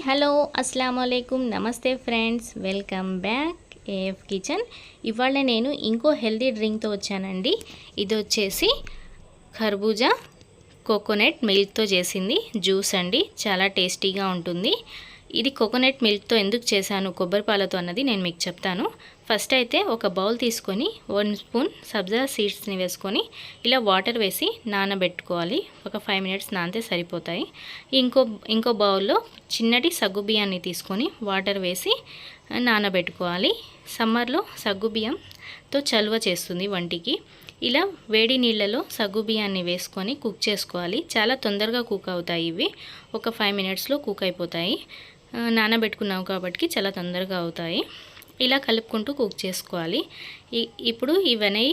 Hello అస్సలాము అలైకుమ్ నమస్తే friends, welcome back AF kitchen. ఇవాళ నేను ఇంకో హెల్దీ డ్రింక్తో వచ్చానండి. ఇది వచ్చేసి ఖర్బూజా కోకోనట్ మిల్క్తో చేసింది జ్యూస్ అండి. చాలా టేస్టీగా ఉంటుంది. ఇది కోకోనట్ మిల్క్తో ఎందుకు చేశాను, కొబ్బరి పాలతో అన్నది నేను మీకు చెప్తాను. ఫస్ట్ అయితే ఒక బౌల్ తీసుకొని 1 స్పూన్ సబ్జా సీడ్స్ని వేసుకొని ఇలా వాటర్ వేసి నానబెట్టుకోవాలి. ఒక 5 మినిట్స్ నానితే సరిపోతాయి. ఇంకో బౌల్లో చిన్నటి సగ్గుబియ్యాన్ని తీసుకొని వాటర్ వేసి నానబెట్టుకోవాలి. సమ్మర్లో సగ్గుబియ్యంతో చలువ చేస్తుంది వంటికి. ఇలా వేడి నీళ్ళలో సగ్గుబియ్యాన్ని వేసుకొని కుక్ చేసుకోవాలి. చాలా తొందరగా కుక్ అవుతాయి ఇవి. ఒక 5 మినిట్స్లో కుక్ అయిపోతాయి. నానబెట్టుకున్నావు కాబట్టి చాలా తొందరగా అవుతాయి. ఇలా కలుపుకుంటూ కుక్ చేసుకోవాలి. ఇప్పుడు ఇవన్నీ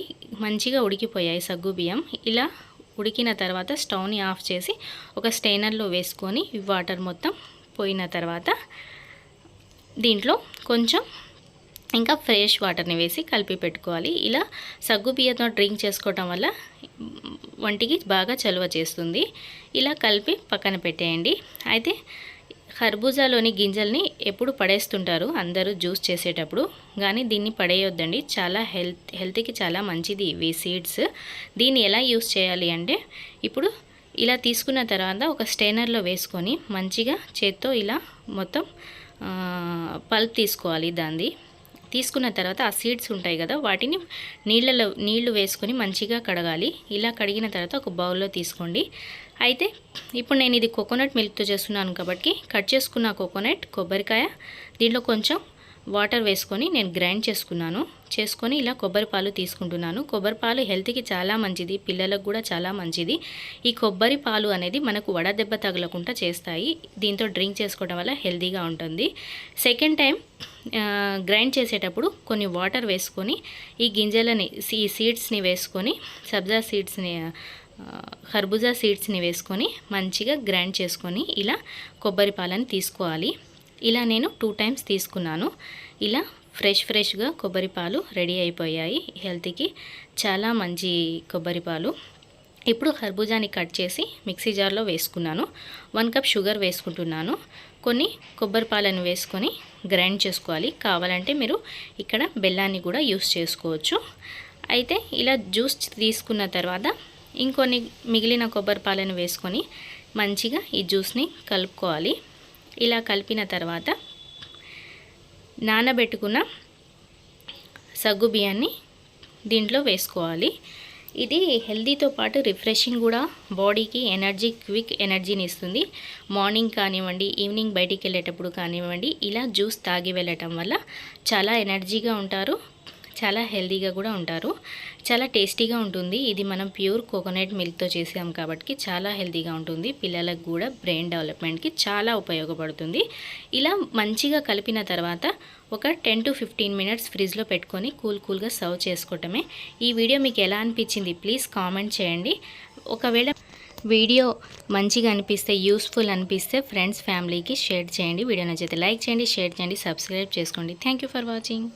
మంచిగా ఉడికిపోయాయి సగ్గుబియ్యం. ఇలా ఉడికిన తర్వాత స్టవ్ని ఆఫ్ చేసి ఒక స్టెయినర్లో వేసుకొని వాటర్ మొత్తం పోయిన తర్వాత దీంట్లో కొంచెం ఇంకా ఫ్రెష్ వాటర్ని వేసి కలిపి పెట్టుకోవాలి. ఇలా సగ్గుబియ్యంతో డ్రింక్ చేసుకోవటం వల్ల వంటికి బాగా చలువ చేస్తుంది. ఇలా కలిపి పక్కన పెట్టేయండి. అయితే ఖర్బూజాలోని గింజల్ని ఎప్పుడు పడేస్తుంటారు అందరూ జ్యూస్ చేసేటప్పుడు, కానీ దీన్ని పడేయొద్దండి. చాలా హెల్త్కి చాలా మంచిది ఇవి సీడ్స్. దీన్ని ఎలా యూస్ చేయాలి అంటే, ఇప్పుడు ఇలా తీసుకున్న తర్వాత ఒక స్టెయినర్లో వేసుకొని మంచిగా చేత్తో ఇలా మొత్తం పల్ప్ తీసుకోవాలి. దాన్ని తీసుకున్న తర్వాత ఆ సీడ్స్ ఉంటాయి కదా, వాటిని నీళ్లు వేసుకొని మంచిగా కడగాలి. ఇలా కడిగిన తర్వాత ఒక బౌల్లో తీసుకోండి. అయితే ఇప్పుడు నేను ఇది కోకోనట్ మిల్క్తో చేస్తున్నాను కాబట్టి కట్ చేసుకున్న కొబ్బరికాయ దీంట్లో కొంచెం వాటర్ వేసుకొని నేను గ్రైండ్ చేసుకొని ఇలా కొబ్బరి పాలు తీసుకుంటున్నాను. కొబ్బరి పాలు హెల్త్కి చాలా మంచిది, పిల్లలకు కూడా చాలా మంచిది. ఈ కొబ్బరి పాలు అనేది మనకు వడదెబ్బ తగలకుండా చేస్తాయి. దీంతో డ్రింక్ చేసుకోవడం వల్ల హెల్తీగా ఉంటుంది. సెకండ్ టైం గ్రైండ్ చేసేటప్పుడు కొన్ని వాటర్ వేసుకొని ఈ గింజలని ఈ సీడ్స్ని వేసుకొని సబ్జా సీడ్స్ని ఖర్బూజా సీడ్స్ని వేసుకొని మంచిగా గ్రైండ్ చేసుకొని ఇలా కొబ్బరి పాలని తీసుకోవాలి. ఇలా నేను 2 టైమ్స్ తీసుకున్నాను. ఇలా ఫ్రెష్గా కొబ్బరి పాలు రెడీ అయిపోయాయి. హెల్త్కి చాలా మంచి కొబ్బరి పాలు. ఇప్పుడు ఖర్బూజాని కట్ చేసి మిక్సీ జార్లో వేసుకున్నాను. 1 కప్ షుగర్ వేసుకుంటున్నాను. కొన్ని కొబ్బరి పాలను వేసుకొని గ్రైండ్ చేసుకోవాలి. కావాలంటే మీరు ఇక్కడ బెల్లాన్ని కూడా యూస్ చేసుకోవచ్చు. అయితే ఇలా జ్యూస్ తీసుకున్న తర్వాత ఇంకొన్ని మిగిలిన కొబ్బరి పాలను వేసుకొని మంచిగా ఈ జ్యూస్ని కలుపుకోవాలి. ఇలా కలిపిన తర్వాత నానబెట్టుకున్న సగ్గుబియ్యాన్ని దీంట్లో వేసుకోవాలి. ఇది హెల్తీతో పాటు రిఫ్రెషింగ్ కూడా, బాడీకి క్విక్ ఎనర్జీని ఇస్తుంది. మార్నింగ్ కానివ్వండి, ఈవినింగ్ బయటికి వెళ్ళేటప్పుడు కానివ్వండి, ఇలా జ్యూస్ తాగి వెళ్ళటం వల్ల చాలా ఎనర్జీగా ఉంటారు, చాలా హెల్తీగా కూడా ఉంటారు. చాలా టేస్టీగా ఉంటుంది. ఇది మనం ప్యూర్ కోకోనట్ మిల్క్తో చేసాం కాబట్టి చాలా హెల్తీగా ఉంటుంది. పిల్లలకు కూడా బ్రెయిన్ డెవలప్మెంట్కి చాలా ఉపయోగపడుతుంది. ఇలా మంచిగా కలిపిన తర్వాత ఒక 10 to 15 మినిట్స్ ఫ్రిడ్జ్లో పెట్టుకొని కూల్గా సర్వ్ చేసుకోవటమే. ఈ వీడియో మీకు ఎలా అనిపించింది ప్లీజ్ కామెంట్ చేయండి. ఒకవేళ వీడియో మంచిగా అనిపిస్తే, యూస్ఫుల్ అనిపిస్తే ఫ్రెండ్స్ ఫ్యామిలీకి షేర్ చేయండి. వీడియో నచ్చితే లైక్ చేయండి, షేర్ చేయండి, సబ్స్క్రైబ్ చేసుకోండి. Thank you for watching.